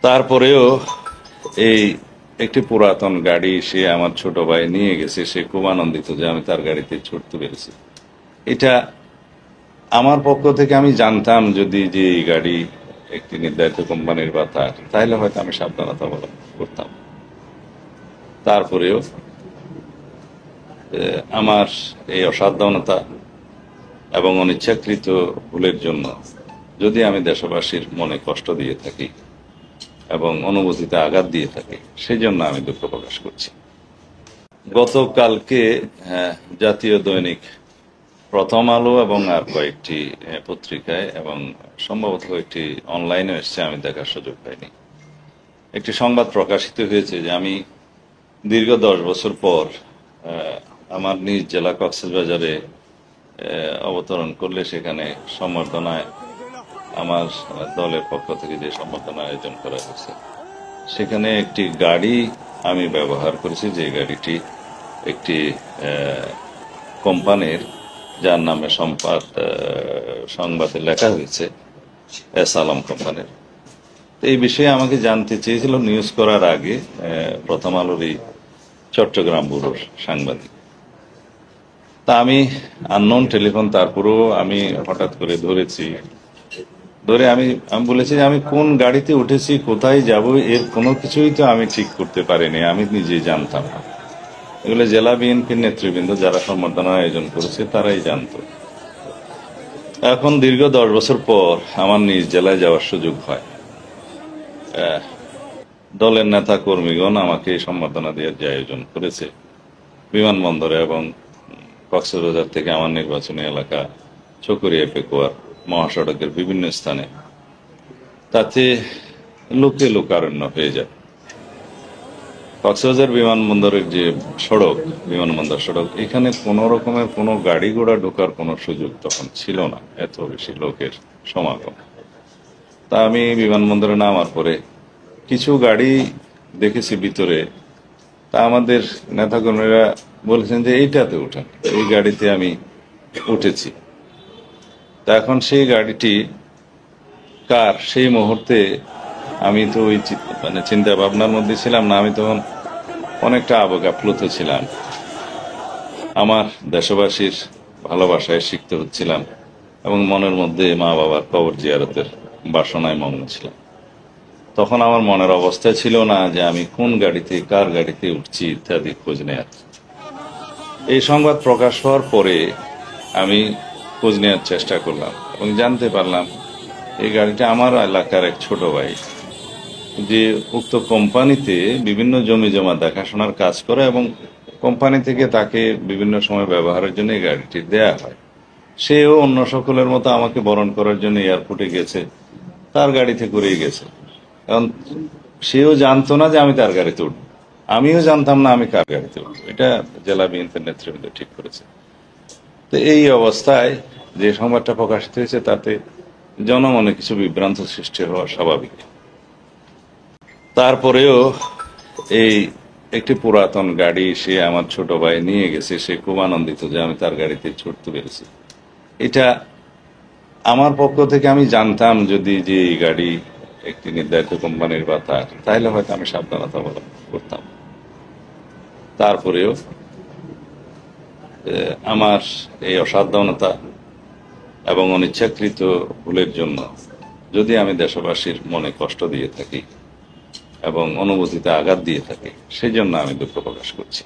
তারপরেও এই একটি পুরাতন গাড়ি সে আমার ছোট ভাই নিয়ে গেছে, সে খুব আনন্দিত যে আমি তার গাড়িতে চড়তে পেরেছি। এটা আমার পক্ষ থেকে আমি জানতাম যদি যে এই গাড়ি একটি নির্ধারিত কোম্পানির বা তাহলে হয়তো আমি সাবধানতা অবলম্বন করতাম। তারপরেও আমার এই অসাবধানতা এবং অনিচ্ছাকৃত ভুলের জন্য যদি আমি দেশবাসীর মনে কষ্ট দিয়ে থাকি এবং অনুভূতিতে আঘাত দিয়ে থাকি, সেই জন্য আমি দুঃখ প্রকাশ করছি। গতকালকে জাতীয় দৈনিক প্রথম আলো এবং আর কয়েকটি পত্রিকায় এবং সম্ভবত একটি অনলাইনে এসছে, আমি দেখার সুযোগ পাইনি, একটি সংবাদ প্রকাশিত হয়েছে যে আমি দীর্ঘ 10 বছর পর আমার নিজ জেলা কক্সবাজারে অবতরণ করলে সেখানে সম্বর্ধনায় আমার দলের পক্ষ থেকে যে সম্বর্ধনা আয়োজন করা হয়েছে, সেখানে একটি গাড়ি আমি ব্যবহার করেছি, যে গাড়িটি একটি কোম্পানির, যার নামে সংবাদে লেখা হয়েছে এস আলম কোম্পানির। এই বিষয়ে আমাকে জানতে চেয়েছিল নিউজ করার আগে প্রথম আলোরই চট্টগ্রাম ব্যুরোর সাংবাদিক। তা আমি আননোন টেলিফোন, তারপরেও আমি হঠাৎ করে ধরে আমি বলেছি যে আমি কোন গাড়িতে উঠেছি, কোথায় যাব, এর কোনো কিছুই তো আমি ঠিক করতে পারিনি, আমি নিজে জানতাম না। এগুলো জেলা বিএনপির নেতৃবৃন্দ যারা সম্বর্ধনার আয়োজন করেছে তারাই জানতো। এখন দীর্ঘ 10 বছর পর আমার নিজ জেলায় যাওয়ার সুযোগ হয়। দলের নেতা কর্মীগণ আমাকে সম্বর্ধনা দেওয়ার যে আয়োজন করেছে বিমানবন্দরে এবং কক্সবাজার থেকে আমার নির্বাচনী এলাকা চকরিয়া পেকুয়ার মহাসড়কের বিভিন্ন স্থানে, তাতে লোকে লোকারণ্য হয়ে যায়। কক্সবাজার বিমানবন্দরের যে বিমানবন্দর সড়ক, এখানে কোন রকমের কোনো গাড়ি ঘোড়া ঢোকার কোনো সুযোগ তখন ছিল না, এত বেশি লোকের সমাগম। তা আমি বিমানবন্দরে নামার পরে কিছু গাড়ি দেখেছি ভিতরে, তা আমাদের নেতাকর্মীরা বলেছেন যে এইটাতে উঠেন, এই গাড়িতে আমি উঠেছি। তা এখন সেই গাড়িটি কার, সেই মুহূর্তে আমি তো ওই চিন্তা ভাবনার মধ্যে ছিলাম না, আমি তখন অনেকটা আবেগাপ্লুত ছিলাম, আমার দেশবাসীর ভালোবাসায় সিক্ত হচ্ছিলাম এবং মনের মধ্যে মা বাবার কবর জিয়ারতের বাসনায় মগ্ন ছিলাম। তখন আমার মনের অবস্থা ছিল না যে আমি কোন গাড়িতে কার গাড়িতে উঠছি ইত্যাদি খোঁজ নেয়ার। এই সংবাদ প্রকাশ হওয়ার পরে আমি খোঁজ নেওয়ার চেষ্টা করলাম এবং জানতে পারলাম এই গাড়িটা আমার এলাকার এক ছোট ভাই, যে উক্ত কোম্পানিতে বিভিন্ন জমি জমা দেখাশোনার কাজ করে এবং কোম্পানি থেকে তাকে বিভিন্ন সময় ব্যবহারের জন্য এই গাড়িটি দেয়া হয়। সেও অন্য সকলের মতো আমাকে বরণ করার জন্য এয়ারপোর্টে গেছে, তার গাড়িতে করেই গেছে। কারণ সেও জানতো না যে আমি তার গাড়িতে উঠব, আমিও জানতাম না আমি কার গাড়িতে উঠব। এটা জেলা বিএনপির নেতৃবৃন্দ ঠিক করেছে। তো এই অবস্থায় যে সংবাদটা প্রকাশিত হয়েছে তাতে জনমনে কিছু বিভ্রান্ত সৃষ্টি হওয়া স্বাভাবিক। তারপরেও এই একটি পুরাতন গাড়ি সে আমার ছোট ভাই নিয়ে গেছে, সে খুব আনন্দিত যে আমি তার গাড়িতে চড়তে পেরেছি। এটা আমার পক্ষ থেকে আমি জানতাম যদি যে এই গাড়ি একটি নির্ধারিত কোম্পানির বা তাহলে হয়তো আমি সাবধানতা অবলম্বন করতাম। তারপরেও আমার এই অসাবধানতা এবং অনিচ্ছাকৃত ভুলের জন্য যদি আমি দেশবাসীর মনে কষ্ট দিয়ে থাকি এবং অনুভূতিতে আঘাত দিয়ে থাকি, সেই জন্য আমি দুঃখ প্রকাশ করছি।